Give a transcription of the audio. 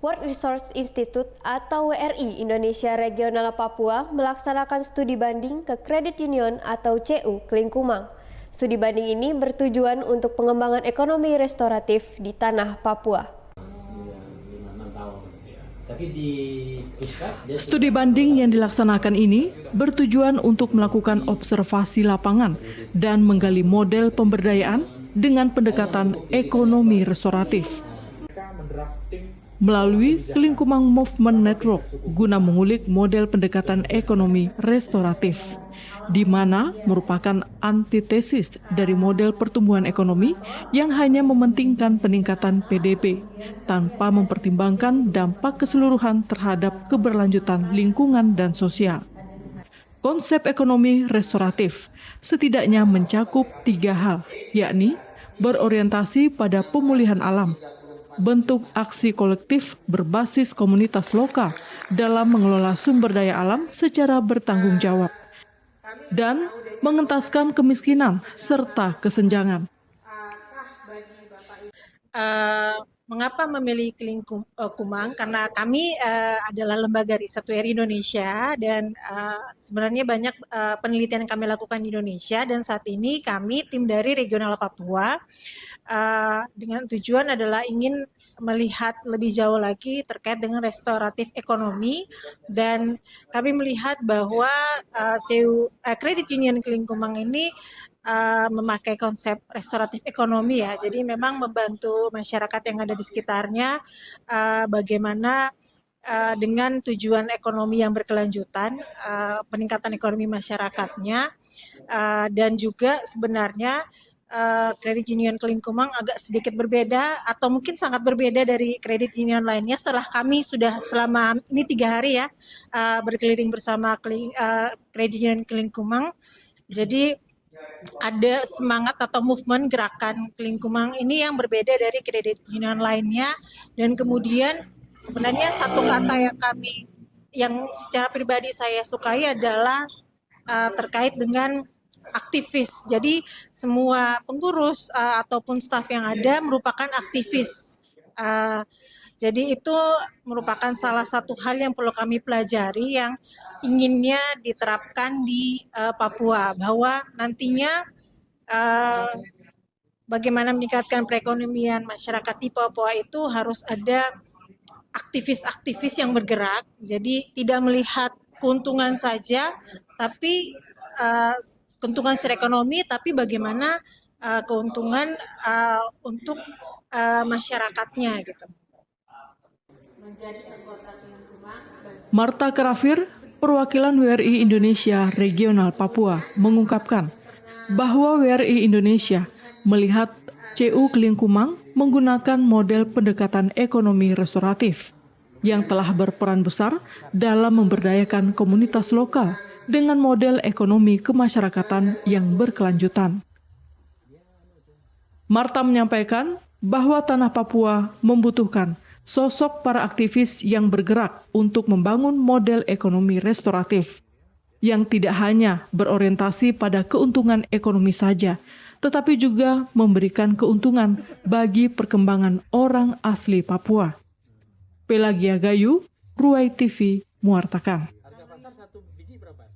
World Resource Institute atau WRI Indonesia Regional Papua melaksanakan studi banding ke Credit Union atau CU Kelingkumang. Studi banding ini bertujuan untuk pengembangan ekonomi restoratif di tanah Papua. Studi banding yang dilaksanakan ini bertujuan untuk melakukan observasi lapangan dan menggali model pemberdayaan dengan pendekatan ekonomi restoratif. Melalui Kelingkumang Movement Network guna mengulik model pendekatan ekonomi restoratif, di mana merupakan antitesis dari model pertumbuhan ekonomi yang hanya mementingkan peningkatan PDB tanpa mempertimbangkan dampak keseluruhan terhadap keberlanjutan lingkungan dan sosial. Konsep ekonomi restoratif setidaknya mencakup 3 hal, yakni berorientasi pada pemulihan alam, bentuk aksi kolektif berbasis komunitas lokal dalam mengelola sumber daya alam secara bertanggung jawab, dan mengentaskan kemiskinan serta kesenjangan. Mengapa memilih Kelingkumang? Karena kami adalah lembaga riset WRI Indonesia dan sebenarnya banyak penelitian yang kami lakukan di Indonesia, dan saat ini kami tim dari Regional Papua dengan tujuan adalah ingin melihat lebih jauh lagi terkait dengan restoratif ekonomi, dan kami melihat bahwa Credit Union Kelingkumang ini memakai konsep restoratif ekonomi ya, jadi memang membantu masyarakat yang ada di sekitarnya bagaimana dengan tujuan ekonomi yang berkelanjutan, peningkatan ekonomi masyarakatnya, dan juga sebenarnya Credit Union Kelingkumang agak sedikit berbeda atau mungkin sangat berbeda dari Credit Union lainnya. Setelah kami sudah selama ini 3 hari ya berkeliling bersama Credit Union Kelingkumang, jadi ada semangat atau movement gerakan Kelingkumang ini yang berbeda dari Credit Union lainnya, dan kemudian sebenarnya satu kata yang secara pribadi saya sukai adalah terkait dengan aktivis. Jadi semua pengurus ataupun staf yang ada merupakan aktivis. Jadi itu merupakan salah satu hal yang perlu kami pelajari yang inginnya diterapkan di Papua, bahwa nantinya bagaimana meningkatkan perekonomian masyarakat di Papua itu harus ada aktivis-aktivis yang bergerak, jadi tidak melihat keuntungan saja, tapi keuntungan secara ekonomi, tapi bagaimana keuntungan untuk masyarakatnya gitu. Marta Karafir, perwakilan WRI Indonesia Regional Papua, mengungkapkan bahwa WRI Indonesia melihat CU Kelingkumang menggunakan model pendekatan ekonomi restoratif yang telah berperan besar dalam memberdayakan komunitas lokal dengan model ekonomi kemasyarakatan yang berkelanjutan. Marta menyampaikan bahwa tanah Papua membutuhkan sosok para aktivis yang bergerak untuk membangun model ekonomi restoratif yang tidak hanya berorientasi pada keuntungan ekonomi saja, tetapi juga memberikan keuntungan bagi perkembangan orang asli Papua. Pelagia Gayu, Ruai TV, mewartakan.